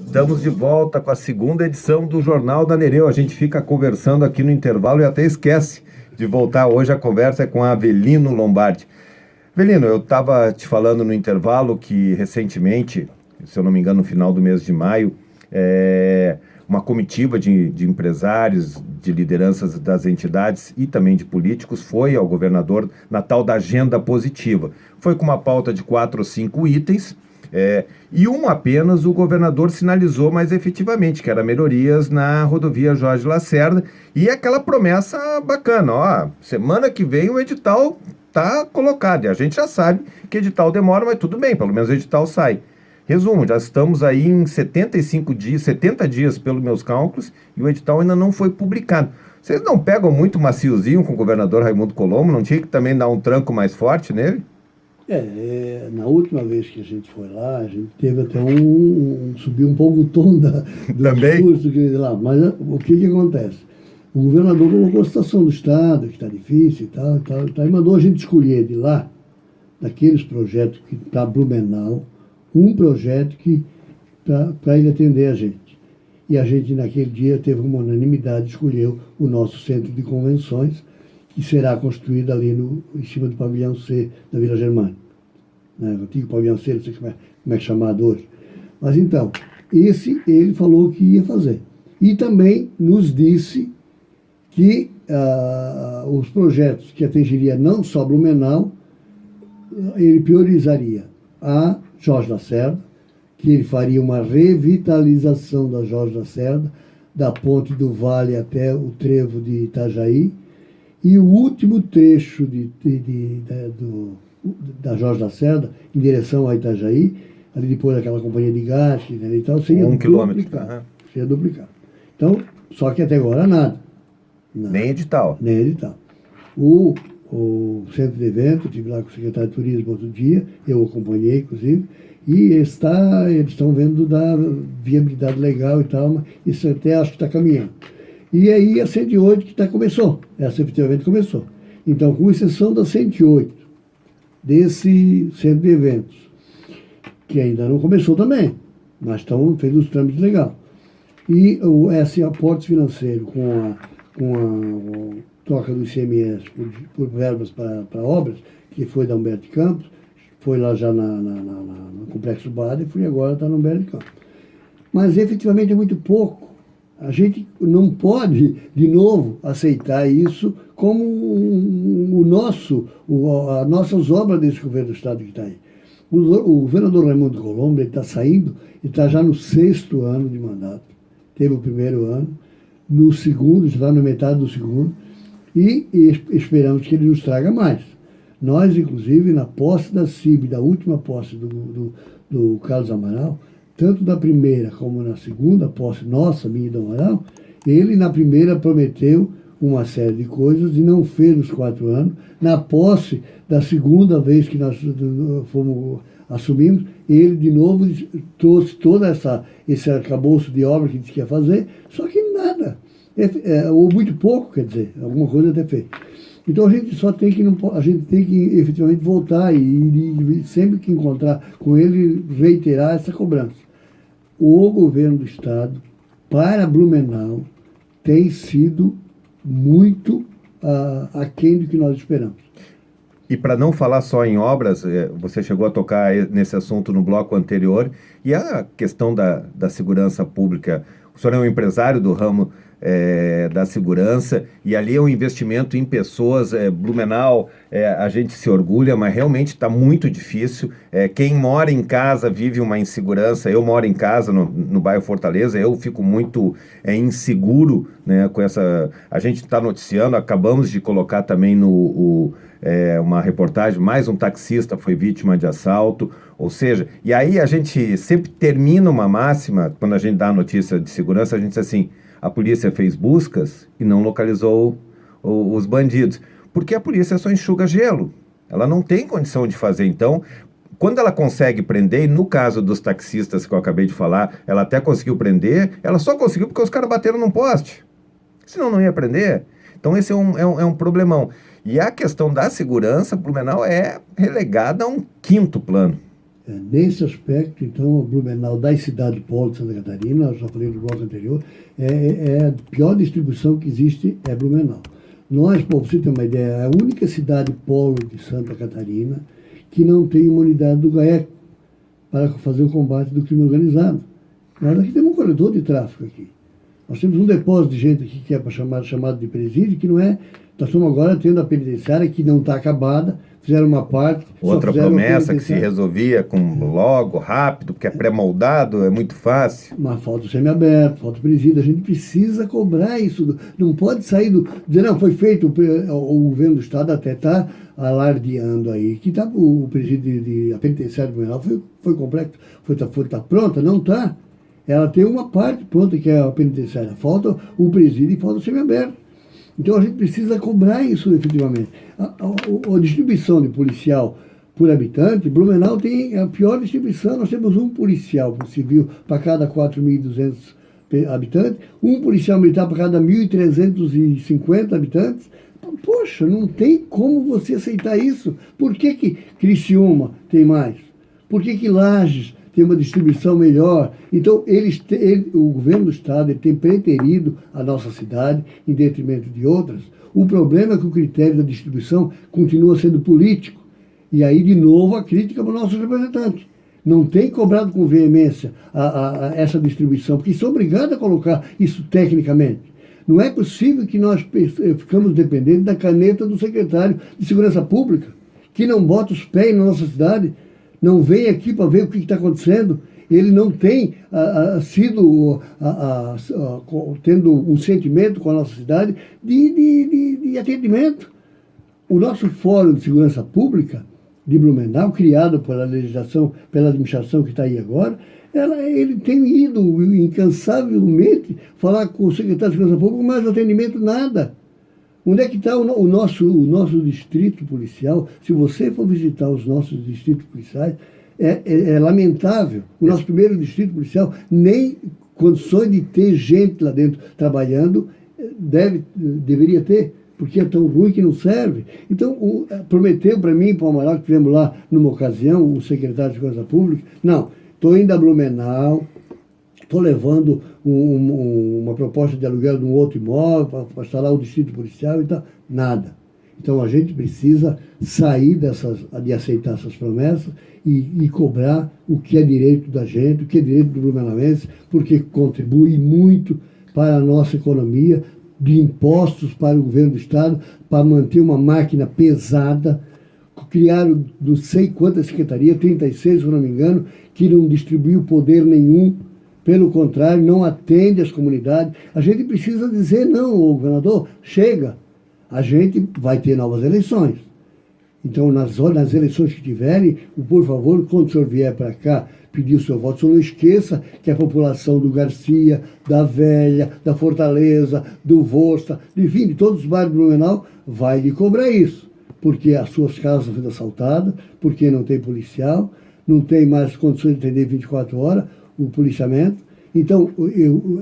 Estamos de volta com a segunda edição do Jornal da Nereu. A gente fica conversando aqui no intervalo e até esquece de voltar. Hoje a conversa é com a Avelino Lombardi. Avelino, eu estava te falando no intervalo que recentemente, se eu não me engano, no final do mês de maio, uma comitiva de empresários, de lideranças das entidades e também de políticos foi ao governador na tal da agenda positiva. Foi com uma pauta de 4 ou 5 itens, e um apenas o governador sinalizou mais efetivamente, que era melhorias na rodovia Jorge Lacerda, e aquela promessa bacana, ó, semana que vem o edital está colocado, e a gente já sabe que edital demora, mas tudo bem, pelo menos o edital sai. Resumo, já estamos aí em 75 dias, 70 dias pelos meus cálculos, e o edital ainda não foi publicado. Vocês não pegam muito maciozinho com o governador Raimundo Colombo? Não tinha que também dar um tranco mais forte nele? Na última vez que a gente foi lá, a gente teve até subiu um pouco o tom do discurso lá. Mas o que acontece? O governador colocou a situação do Estado, que está difícil e tal, e mandou a gente escolher de lá, daqueles projetos que para Blumenau, um projeto que para ele atender a gente. E a gente, naquele dia, teve uma unanimidade, escolheu o nosso centro de convenções, que será construído ali em cima do pavilhão C da Vila Germânia. O antigo pavilhão C, não sei como é chamado hoje. Mas então, esse ele falou que ia fazer. E também nos disse que os projetos que atingiria não só Blumenau, ele priorizaria a Jorge Lacerda, que ele faria uma revitalização da Jorge Lacerda, da Ponte do Vale até o trevo de Itajaí, e o último trecho da Jorge Lacerda, em direção a Itajaí, ali depois daquela companhia de gás, e tal, seria duplicado. Seria duplicado. Então, só que até agora nada. Nem edital. Nem edital. O centro de evento, eu estive lá com o secretário de Turismo outro dia, eu acompanhei, inclusive, e eles estão vendo da viabilidade legal e tal, mas isso até acho que está caminhando. E aí a 108 que começou, essa efetivamente começou. Então, com exceção da 108, desse centro de eventos, que ainda não começou também, mas estão fazendo os trâmites legais. E esse aporte financeiro com a troca do ICMS por verbas para obras, que foi da Humberto de Campos, foi lá já no Complexo Bader, e agora está no Humberto de Campos. Mas efetivamente é muito pouco. A gente não pode, de novo, aceitar isso como as nossas obras desse governo do Estado que está aí. O governador Raimundo Colombo está saindo, ele está já no 6º ano de mandato. Teve o 1º ano, no segundo, já está na metade do segundo, e esperamos que ele nos traga mais. Nós, inclusive, na posse da CIB, da última posse do Carlos Amaral, tanto da primeira como na segunda posse nossa, minha e do Amaral, ele na primeira prometeu uma série de coisas e não fez nos 4 anos. Na posse da segunda vez que nós assumimos, ele de novo trouxe toda esse arcabouço de obra que disse que ia fazer, só que nada. Ou muito pouco, quer dizer, alguma coisa até fez. Então a gente tem que efetivamente voltar e sempre que encontrar com ele, reiterar essa cobrança. O governo do Estado, para Blumenau, tem sido muito aquém do que nós esperamos. E para não falar só em obras, você chegou a tocar nesse assunto no bloco anterior, e a questão da segurança pública. O senhor é um empresário do ramo da segurança, e ali é um investimento em pessoas. Blumenau, a gente se orgulha, mas realmente está muito difícil. Quem mora em casa vive uma insegurança. Eu moro em casa no bairro Fortaleza, eu fico muito inseguro, né, com essa... A gente está noticiando, acabamos de colocar também uma reportagem, mais um taxista foi vítima de assalto, ou seja, e aí a gente sempre termina uma máxima, quando a gente dá a notícia de segurança, a gente diz assim: a polícia fez buscas e não localizou os bandidos, porque a polícia só enxuga gelo, ela não tem condição de fazer. Então, quando ela consegue prender, e no caso dos taxistas que eu acabei de falar, ela até conseguiu prender, ela só conseguiu porque os caras bateram num poste, senão não ia prender. Então esse é um problemão. E a questão da segurança, Blumenau é relegada a um 5º plano. Nesse aspecto, então, a Blumenau, das cidades polo de Santa Catarina, eu já falei no bloco anterior, a pior distribuição que existe é Blumenau. Nós, para você ter uma ideia, é a única cidade polo de Santa Catarina que não tem imunidade do GAECO para fazer o combate do crime organizado. Nós aqui temos um corredor de tráfico aqui. Nós temos um depósito de gente aqui que é para chamado de presídio, que não é. Nós estamos agora tendo a penitenciária que não está acabada, fizeram uma parte. Outra promessa que se resolvia logo, rápido, porque é pré-moldado, é muito fácil. Mas falta o semiaberto, falta o presídio. A gente precisa cobrar isso. Não pode sair dizer, não, foi feito, o governo do Estado até está alardeando aí, que tá, o presídio a penitenciária de Blumenau foi completo, tá pronta, não está. Ela tem uma parte pronta, que é a penitenciária. Falta o presídio e falta o semiaberto. Então a gente precisa cobrar isso efetivamente. A distribuição de policial por habitante, Blumenau tem a pior distribuição. Nós temos um policial civil para cada 4.200 habitantes, um policial militar para cada 1.350 habitantes. Poxa, não tem como você aceitar isso. Por que Criciúma tem mais? Por que Lages tem uma distribuição melhor? Então, o governo do Estado tem preterido a nossa cidade em detrimento de outras. O problema é que o critério da distribuição continua sendo político. E aí, de novo, a crítica para os nossos representantes. Não tem cobrado com veemência essa distribuição, porque são obrigados a colocar isso tecnicamente. Não é possível que nós ficamos dependentes da caneta do secretário de Segurança Pública, que não bota os pés na nossa cidade, não vem aqui para ver o que está acontecendo. Ele não tem tendo um sentimento com a nossa cidade de atendimento. O nosso Fórum de Segurança Pública de Blumenau, criado pela legislação, pela administração que está aí agora, ele tem ido incansavelmente falar com o secretário de Segurança Pública, mas atendimento nada. Onde é que está o nosso distrito policial? Se você for visitar os nossos distritos policiais, é lamentável. O nosso primeiro distrito policial nem condições de ter gente lá dentro trabalhando deveria ter, porque é tão ruim que não serve. Então, prometeu para mim, para o Amaral, que tivemos lá numa ocasião, o secretário de Segurança Pública, não, estou indo a Blumenau, estou levando uma proposta de aluguel de um outro imóvel para instalar o distrito policial e tal. Nada. Então a gente precisa sair de aceitar essas promessas e cobrar o que é direito da gente, o que é direito do blumenauense, porque contribui muito para a nossa economia, de impostos para o governo do Estado, para manter uma máquina pesada. Criaram não sei quantas secretarias, 36, se eu não me engano, que não distribuiu poder nenhum. Pelo contrário, não atende às comunidades. A gente precisa dizer, não, governador, chega. A gente vai ter novas eleições. Então, nas eleições que tiverem, por favor, quando o senhor vier para cá pedir o seu voto, o senhor não esqueça que a população do Garcia, da Velha, da Fortaleza, do Vosta, enfim, de todos os bairros do Blumenau, vai lhe cobrar isso. Porque as suas casas estão sendo assaltadas, porque não tem policial, não tem mais condições de atender 24 horas, o policiamento. Então,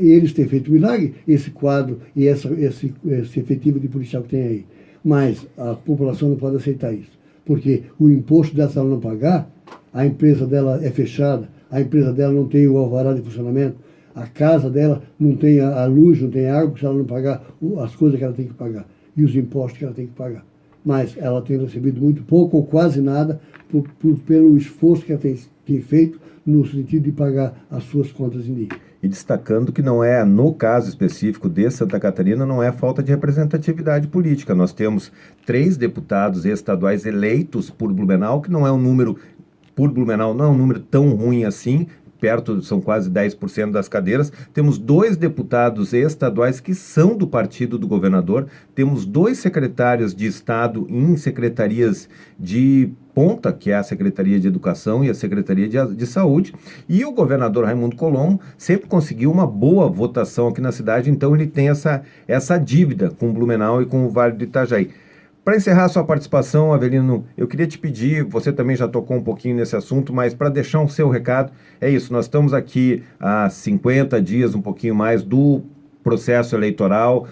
eles têm feito milagre, esse quadro e esse efetivo de policial que tem aí. Mas a população não pode aceitar isso. Porque o imposto dela, se ela não pagar, a empresa dela é fechada, a empresa dela não tem o alvará de funcionamento, a casa dela não tem a luz, não tem a água, se ela não pagar as coisas que ela tem que pagar e os impostos que ela tem que pagar. Mas ela tem recebido muito pouco ou quase nada pelo esforço que ela tem feito no sentido de pagar as suas contas em dia. E destacando que não é, no caso específico de Santa Catarina, não é falta de representatividade política. Nós temos 3 deputados estaduais eleitos por Blumenau, que não é um número, por Blumenau, não é um número tão ruim assim, são quase 10% das cadeiras. Temos 2 deputados estaduais que são do partido do governador, temos 2 secretários de Estado em secretarias de ponta, que é a Secretaria de Educação e a Secretaria de Saúde, e o governador Raimundo Colombo sempre conseguiu uma boa votação aqui na cidade, então ele tem essa dívida com Blumenau e com o Vale do Itajaí. Para encerrar sua participação, Avelino, eu queria te pedir, você também já tocou um pouquinho nesse assunto, mas para deixar um seu recado, é isso, nós estamos aqui há 50 dias, um pouquinho mais, do processo eleitoral.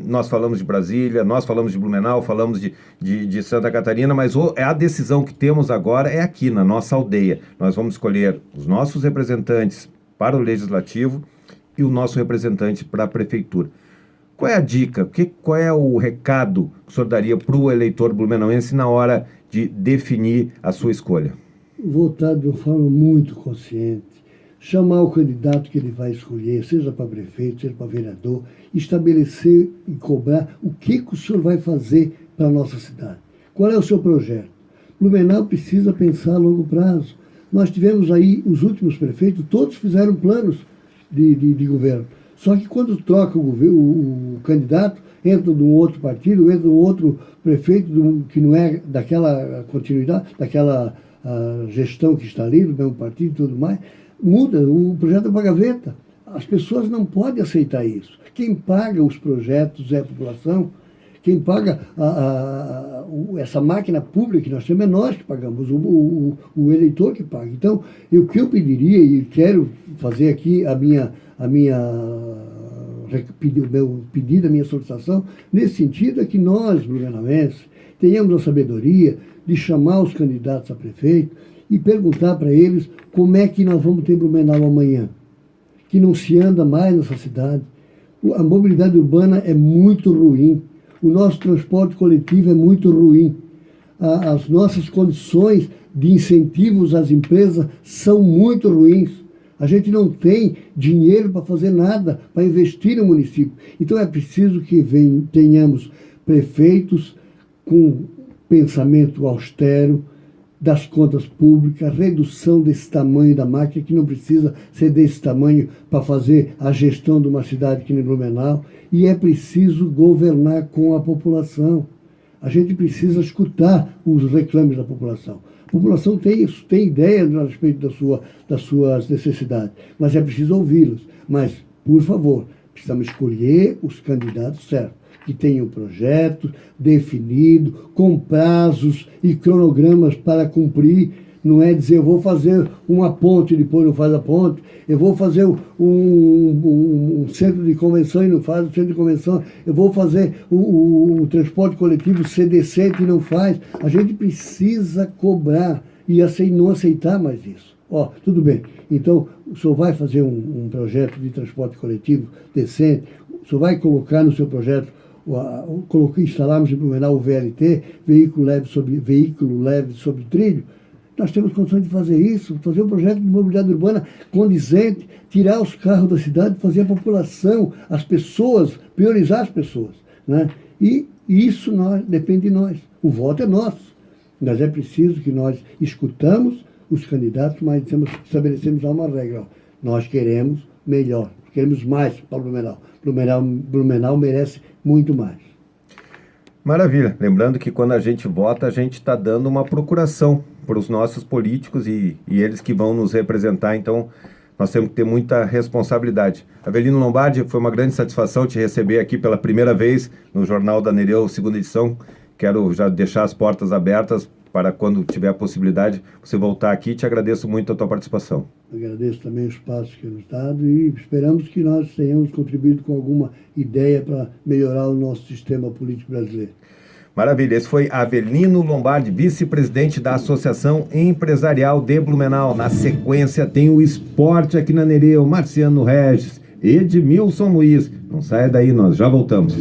Nós falamos de Brasília, nós falamos de Blumenau, falamos de Santa Catarina, mas a decisão que temos agora é aqui, na nossa aldeia. Nós vamos escolher os nossos representantes para o Legislativo e o nosso representante para a Prefeitura. Qual é a dica? Qual é o recado que o senhor daria para o eleitor blumenauense na hora de definir a sua escolha? Votar de uma forma muito consciente, chamar o candidato que ele vai escolher, seja para prefeito, seja para vereador, estabelecer e cobrar o que o senhor vai fazer para a nossa cidade. Qual é o seu projeto? Blumenau precisa pensar a longo prazo. Nós tivemos aí, os últimos prefeitos, todos fizeram planos de governo. Só que quando troca o candidato, entra de um outro partido, entra de um outro prefeito que não é daquela continuidade, daquela gestão que está ali, do mesmo partido e tudo mais, muda, o projeto é para a gaveta. As pessoas não podem aceitar isso. Quem paga os projetos é a população. Quem paga essa máquina pública que nós temos é nós que pagamos, o eleitor que paga. Então, o que eu pediria, e quero fazer aqui o meu pedido, a minha solicitação, nesse sentido, é que nós, blumenauenses, tenhamos a sabedoria de chamar os candidatos a prefeito e perguntar para eles como é que nós vamos ter Blumenau amanhã, que não se anda mais nessa cidade. A mobilidade urbana é muito ruim, o nosso transporte coletivo é muito ruim, as nossas condições de incentivos às empresas são muito ruins. A gente não tem dinheiro para fazer nada, para investir no município. Então é preciso que tenhamos prefeitos com pensamento austero das contas públicas, redução desse tamanho da máquina, que não precisa ser desse tamanho para fazer a gestão de uma cidade que nem Blumenau, e é preciso governar com a população. A gente precisa escutar os reclames da população. A população tem ideia a respeito das suas necessidades, mas é preciso ouvi-los. Mas, por favor, precisamos escolher os candidatos certos, que tenham projeto definido, com prazos e cronogramas para cumprir. Não é dizer, eu vou fazer uma ponte e depois não faz a ponte, eu vou fazer um centro de convenção e não faz o centro de convenção, eu vou fazer o transporte coletivo ser decente e não faz. A gente precisa cobrar e não aceitar mais isso. Tudo bem, então o senhor vai fazer um projeto de transporte coletivo decente, o senhor vai colocar no seu projeto, instalamos em Blumenau o VLT, veículo leve sobre trilho. Nós temos condições de fazer isso, fazer um projeto de mobilidade urbana condizente, tirar os carros da cidade, fazer a população, as pessoas, priorizar as pessoas, né? E isso depende de nós. O voto é nosso. Mas é preciso que nós escutamos os candidatos, mas estabelecemos uma regra. Nós queremos melhor, queremos mais para Blumenau. Blumenau merece muito mais. Maravilha. Lembrando que quando a gente vota, a gente está dando uma procuração para os nossos políticos e eles que vão nos representar. Então, nós temos que ter muita responsabilidade. Avelino Lombardi, foi uma grande satisfação te receber aqui pela primeira vez no Jornal da Nereu, segunda edição. Quero já deixar as portas abertas para quando tiver a possibilidade você voltar aqui. Te agradeço muito a tua participação. Agradeço também o espaço que nos dado e esperamos que nós tenhamos contribuído com alguma ideia para melhorar o nosso sistema político brasileiro. Maravilha, esse foi Avelino Lombardi, vice-presidente da Associação Empresarial de Blumenau. Na sequência tem o esporte aqui na Nereu, Marciano Regis, Edmilson Luiz. Não saia daí, nós já voltamos.